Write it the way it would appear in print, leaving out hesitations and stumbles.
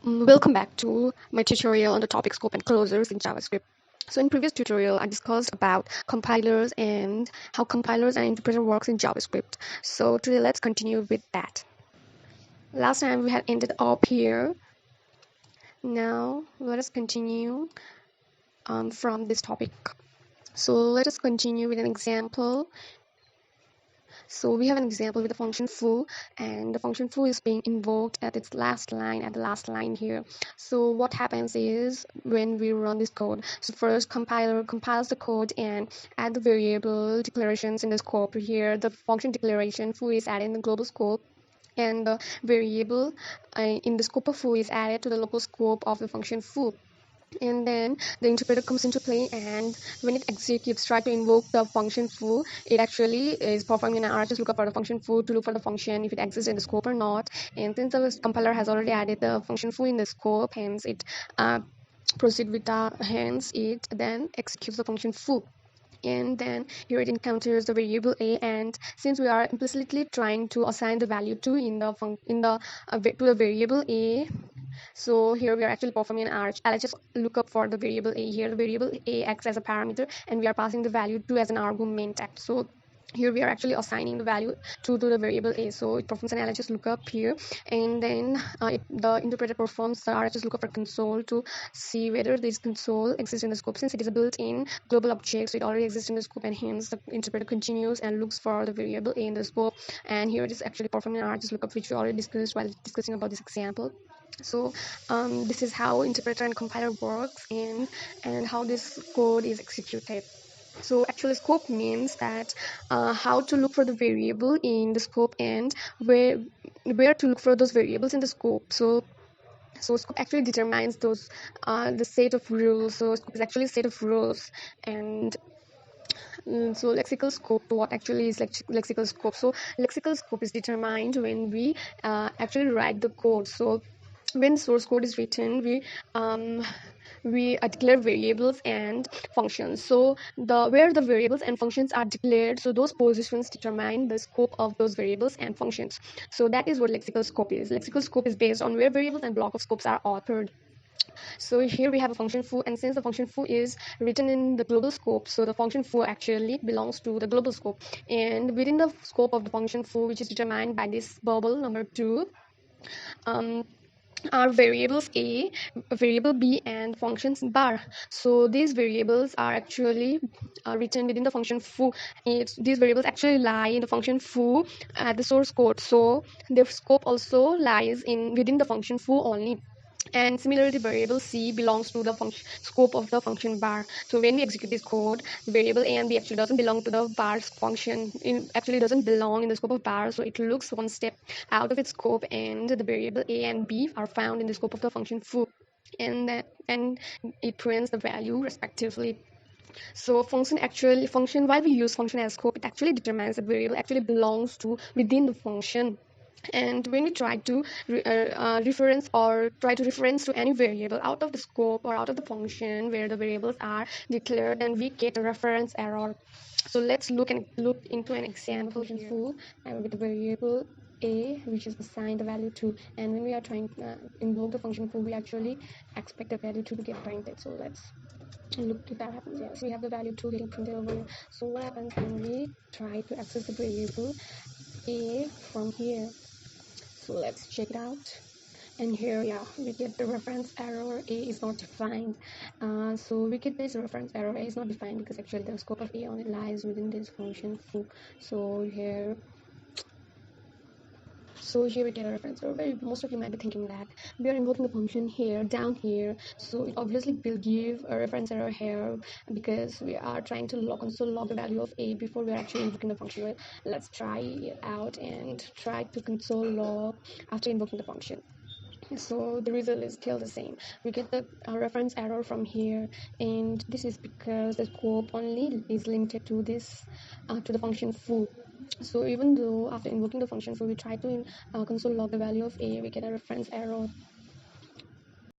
Welcome back to my tutorial on the topic scope and closures in JavaScript. So in previous tutorial, I discussed about compilers and how compilers and interpreter works in JavaScript. So today let's continue with that. Last time we had ended up here. Now let us continue from this topic. So let us continue with an example. So we have an example with the function foo, and the function foo is being invoked at its last line, at the last line here. So what happens is when we run this code, so first compiler compiles the code and add the variable declarations in the scope. Here the function declaration foo is added in the global scope, and the variable in the scope of foo is added to the local scope of the function foo. And then the interpreter comes into play, and when it executes try to invoke the function foo, it actually is performing an RHS lookup for the function foo to look for the function if it exists in the scope or not. And since the compiler has already added the function foo in the scope, hence it then executes the function foo. And then here it encounters the variable a, and since we are implicitly trying to assign the value to to the variable a, so here we are actually performing an LHS lookup for the variable a. Here the variable a acts as a parameter, and we are passing the value to as an argument. So here we are actually assigning the value to the variable a. So it performs an LHS lookup here, and then the interpreter performs the RHS lookup for console to see whether this console exists in the scope. Since it is a built-in global object, so it already exists in the scope, and hence the interpreter continues and looks for the variable a in the scope. And here it is actually performing an RHS lookup, which we already discussed while discussing about this example. So this is how interpreter and compiler works, and how this code is executed. So actually scope means that how to look for the variable in the scope, and where to look for those variables in the scope. So scope actually determines those the set of rules. So scope is actually a set of rules. And so lexical scope, what actually is lexical scope? So lexical scope is determined when we actually write the code. So when source code is written, we declare variables and functions. So where the variables and functions are declared, so those positions determine the scope of those variables and functions. So that is what lexical scope is. Lexical scope is based on where variables and block of scopes are authored. So here we have a function foo, and since the function foo is written in the global scope, so the function foo actually belongs to the global scope. And within the scope of the function foo, which is determined by this bubble number 2, are variables a, variable b, and functions bar. So these variables are actually written within the function foo. These variables actually lie in the function foo at the source code, so their scope also lies within the function foo only. And similarly, variable c belongs to the scope of the function bar. So when we execute this code, the variable a and b actually doesn't belong to the bar's function. It actually doesn't belong in the scope of bar, so it looks one step out of its scope, and the variable a and b are found in the scope of the function foo, and it prints the value respectively. So function while we use function as scope, it actually determines that variable actually belongs to within the function. And when we try to reference to any variable out of the scope or out of the function where the variables are declared, then we get a reference error. So let's look into an example here with the variable a, which is assigned the value 2, and when we are trying to invoke the function foo, we actually expect the value 2 to get printed. So let's look if that happens. Yes, we have the value 2 getting printed over here. So what happens when we try to access the variable a from here? So let's check it out. And here, yeah, we get the reference error a is not defined. So we get this reference error a is not defined because actually the scope of a only lies within this function foo. So here we get a reference error. Most of you might be thinking that we are invoking the function here, down here, so it obviously will give a reference error here because we are trying to log the value of a before we are actually invoking the function. Well, let's try it out and try to console log after invoking the function. So the result is still the same. We get the reference error from here, and this is because the scope only is limited to this to the function foo. So even though after invoking the function foo we try to console log the value of a, we get a reference error.